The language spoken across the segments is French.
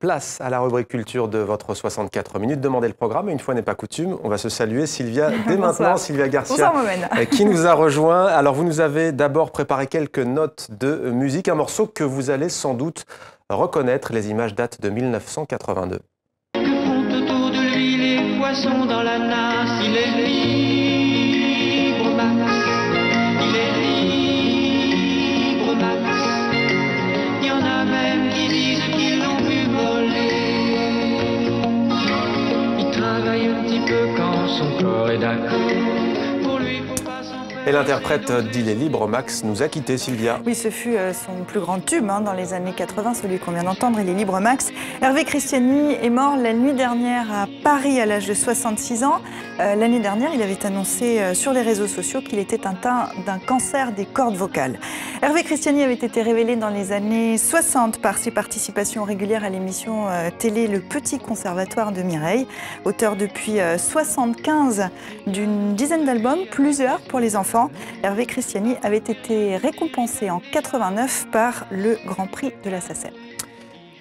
Place à la rubrique culture de votre 64 minutes. Demandez le programme, et une fois n'est pas coutume, on va se saluer. Sylvia, dès maintenant, Sylvia Garcia, qui nous a rejoint. Alors, vous nous avez d'abord préparé quelques notes de musique, un morceau que vous allez sans doute reconnaître. Les images datent de 1982. Que font autour de lui les poissons dans la nasse? Il est libre, Max. Il est libre, Max. Il y en a même qui disent qu'ils l'ont vu voler. Il travaille un petit peu quand son corps est d'accord. Pour lui, faut pas s'en faire. Et l'interprète d'Il est libre, Max, nous a quittés, Sylvia. Oui, ce fut son plus grand tube dans les années 80, celui qu'on vient d'entendre, Il est libre, Max. Hervé Christiani est mort la nuit dernière à Paris à l'âge de 66 ans. L'année dernière, il avait annoncé sur les réseaux sociaux qu'il était atteint d'un cancer des cordes vocales. Hervé Christiani avait été révélé dans les années 60 par ses participations régulières à l'émission télé Le Petit Conservatoire de Mireille. Auteur depuis 75 d'une dizaine d'albums, plusieurs pour les enfants. Hervé Christiani avait été récompensé en 89 par le Grand Prix de la SACEM.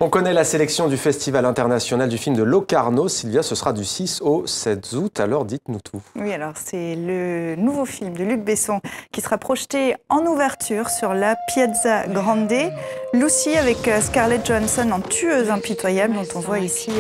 On connaît la sélection du Festival international du film de Locarno. Sylvia, ce sera du 6 au 7 août, alors dites-nous tout. Oui, alors c'est le nouveau film de Luc Besson qui sera projeté en ouverture sur la Piazza Grande. Lucy avec Scarlett Johansson en tueuse impitoyable, dont on voit ici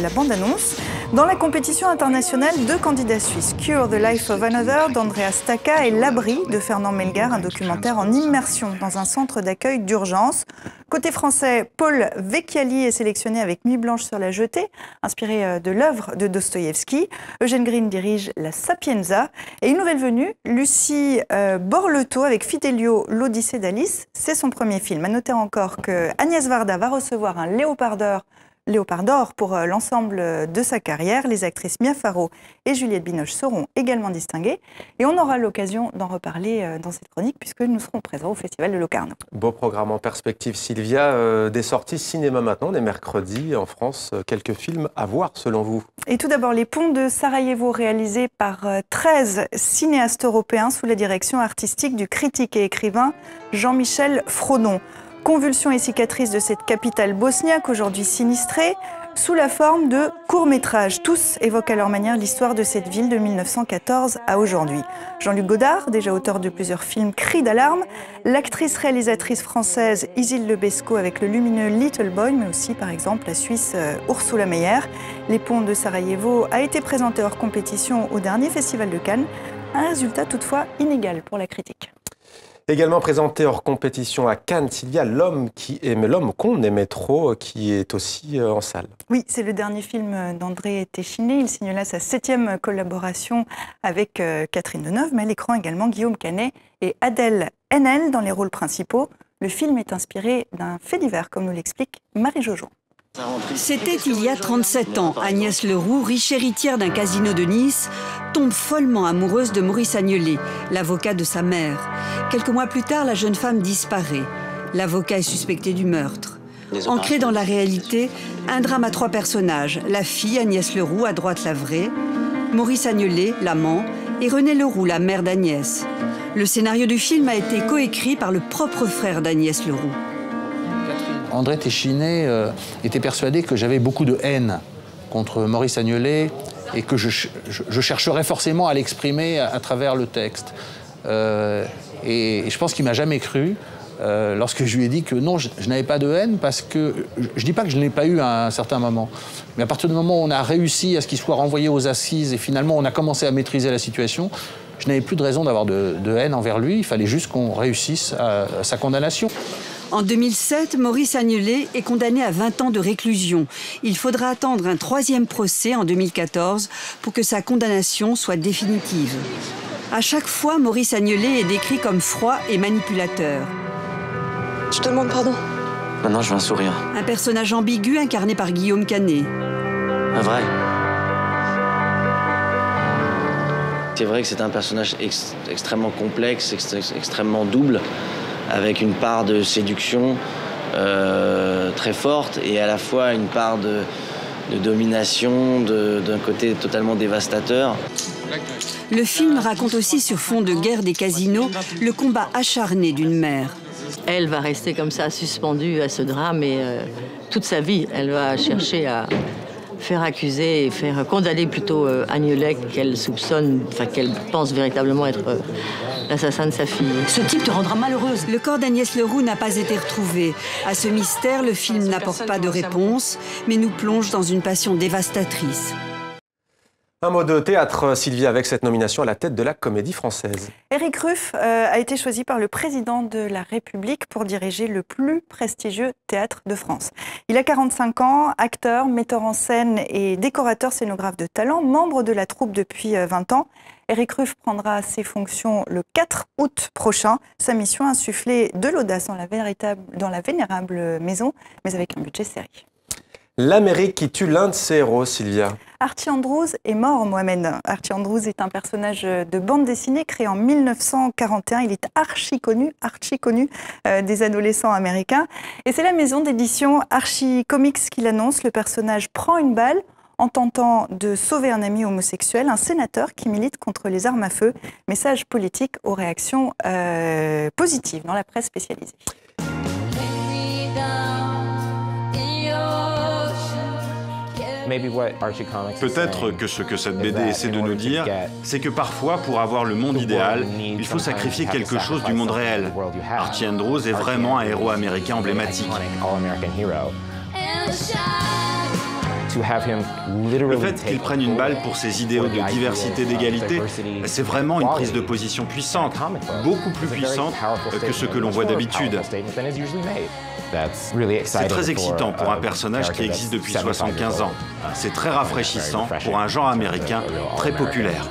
la bande-annonce. Dans la compétition internationale, 2 candidats suisses, Cure the Life of Another d'Andrea Stacca et L'Abri de Fernand Melgar, un documentaire en immersion dans un centre d'accueil d'urgence. Côté français, Paul Vecchiali est sélectionné avec Nuit blanche sur la jetée, inspiré de l'œuvre de Dostoïevski. Eugène Green dirige La Sapienza. Et une nouvelle venue, Lucie Borleto avec Fidelio, l'Odyssée d'Alice. C'est son premier film. À noter encore que Agnès Varda va recevoir un Léopard d'or pour l'ensemble de sa carrière. Les actrices Mia Farrow et Juliette Binoche seront également distinguées. Et on aura l'occasion d'en reparler dans cette chronique puisque nous serons présents au Festival de Locarno. Beau programme en perspective, Sylvia. Des sorties cinéma maintenant, des mercredis en France. Quelques films à voir selon vous? Et tout d'abord, Les Ponts de Sarajevo, réalisés par 13 cinéastes européens sous la direction artistique du critique et écrivain Jean-Michel Frodon. Convulsions et cicatrices de cette capitale bosniaque, aujourd'hui sinistrée, sous la forme de courts-métrages. Tous évoquent à leur manière l'histoire de cette ville de 1914 à aujourd'hui. Jean-Luc Godard, déjà auteur de plusieurs films Cris d'alarme, l'actrice-réalisatrice française Isil Lebesco avec le lumineux Little Boy, mais aussi par exemple la Suisse Ursula Meyer. Les Ponts de Sarajevo a été présenté hors compétition au dernier Festival de Cannes. Un résultat toutefois inégal pour la critique. Également présenté hors compétition à Cannes, Sylvia, L'homme qu'on aimait trop, qui est aussi en salle. Oui, c'est le dernier film d'André Téchiné. Il signe là sa 7e collaboration avec Catherine Deneuve, mais à l'écran également Guillaume Canet et Adèle Haenel dans les rôles principaux. Le film est inspiré d'un fait divers, comme nous l'explique Marie Jojon. C'était il y a 37 ans. Agnès Leroux, riche héritière d'un casino de Nice, tombe follement amoureuse de Maurice Agnelet, l'avocat de sa mère. Quelques mois plus tard, la jeune femme disparaît. L'avocat est suspecté du meurtre. Ancré dans la réalité, un drame à 3 personnages. La fille, Agnès Leroux, à droite la vraie, Maurice Agnelet, l'amant, et René Leroux, la mère d'Agnès. Le scénario du film a été coécrit par le propre frère d'Agnès Leroux. André Téchiné était persuadé que j'avais beaucoup de haine contre Maurice Agnelet et que je chercherais forcément à l'exprimer à travers le texte. Et je pense qu'il ne m'a jamais cru lorsque je lui ai dit que non, je n'avais pas de haine parce que... Je ne dis pas que je ne l'ai pas eu à un certain moment, mais à partir du moment où on a réussi à ce qu'il soit renvoyé aux assises et finalement on a commencé à maîtriser la situation, je n'avais plus de raison d'avoir de haine envers lui. Il fallait juste qu'on réussisse à sa condamnation. En 2007, Maurice Agnelet est condamné à 20 ans de réclusion. Il faudra attendre un 3e procès en 2014 pour que sa condamnation soit définitive. À chaque fois, Maurice Agnelet est décrit comme froid et manipulateur. Je te demande pardon. Maintenant, je veux un sourire. Un personnage ambigu incarné par Guillaume Canet. Un vrai. C'est vrai que c'est un personnage extrêmement complexe, extrêmement double, avec une part de séduction très forte et à la fois une part de domination, d'un côté totalement dévastateur. Le film raconte aussi sur fond de guerre des casinos le combat acharné d'une mère. Elle va rester comme ça, suspendue à ce drame et toute sa vie, elle va chercher à faire accuser et faire condamner plutôt Agnelet qu'elle soupçonne, enfin qu'elle pense véritablement être l'assassin de sa fille. Ce type te rendra malheureuse. Le corps d'Agnès Leroux n'a pas été retrouvé. À ce mystère, le film n'apporte pas de réponse, mais nous plonge dans une passion dévastatrice. Un mot de théâtre, Sylvia, avec cette nomination à la tête de la Comédie Française. Éric Ruff a été choisi par le président de la République pour diriger le plus prestigieux théâtre de France. Il a 45 ans, acteur, metteur en scène et décorateur scénographe de talent, membre de la troupe depuis 20 ans. Éric Ruff prendra ses fonctions le 4 août prochain. Sa mission, insuffler de l'audace dans la vénérable maison, mais avec un budget série. L'Amérique qui tue l'un de ses héros, Sylvia. Archie Andrews est mort, Mohamed. Archie Andrews est un personnage de bande dessinée créé en 1941. Il est archi connu des adolescents américains. Et c'est la maison d'édition Archie Comics qui l'annonce. Le personnage prend une balle en tentant de sauver un ami homosexuel, un sénateur qui milite contre les armes à feu. Message politique aux réactions positives dans la presse spécialisée. Peut-être que ce que cette BD essaie de nous dire, c'est que parfois, pour avoir le monde idéal, il faut sacrifier quelque chose du monde réel. Archie Andrews est vraiment un héros américain emblématique. Le fait qu'il prenne une balle pour ses idéaux de diversité et d'égalité, c'est vraiment une prise de position puissante, beaucoup plus puissante que ce que l'on voit d'habitude. C'est très excitant pour un personnage qui existe depuis 75 ans. C'est très rafraîchissant pour un genre américain très populaire.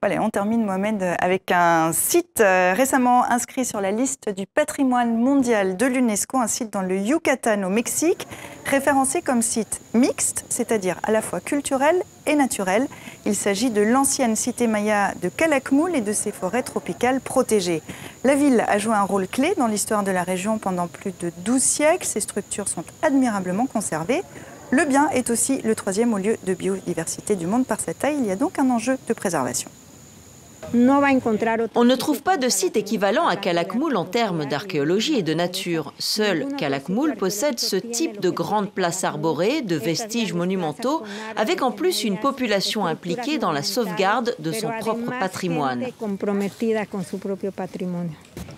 Voilà, on termine, Mohamed, avec un site récemment inscrit sur la liste du patrimoine mondial de l'UNESCO, un site dans le Yucatan au Mexique, référencé comme site mixte, c'est-à-dire à la fois culturel et naturel. Il s'agit de l'ancienne cité maya de Calakmul et de ses forêts tropicales protégées. La ville a joué un rôle clé dans l'histoire de la région pendant plus de 12 siècles. Ses structures sont admirablement conservées. Le bien est aussi le 3e haut lieu de biodiversité du monde par sa taille. Il y a donc un enjeu de préservation. On ne trouve pas de site équivalent à Calakmul en termes d'archéologie et de nature. Seul Calakmul possède ce type de grande place arborée, de vestiges monumentaux, avec en plus une population impliquée dans la sauvegarde de son propre patrimoine.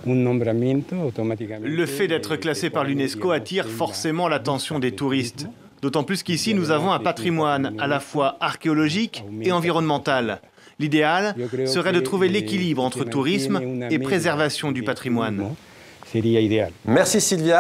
Le fait d'être classé par l'UNESCO attire forcément l'attention des touristes. D'autant plus qu'ici, nous avons un patrimoine à la fois archéologique et environnemental. L'idéal serait de trouver l'équilibre entre tourisme et préservation du patrimoine. Merci Sylvia.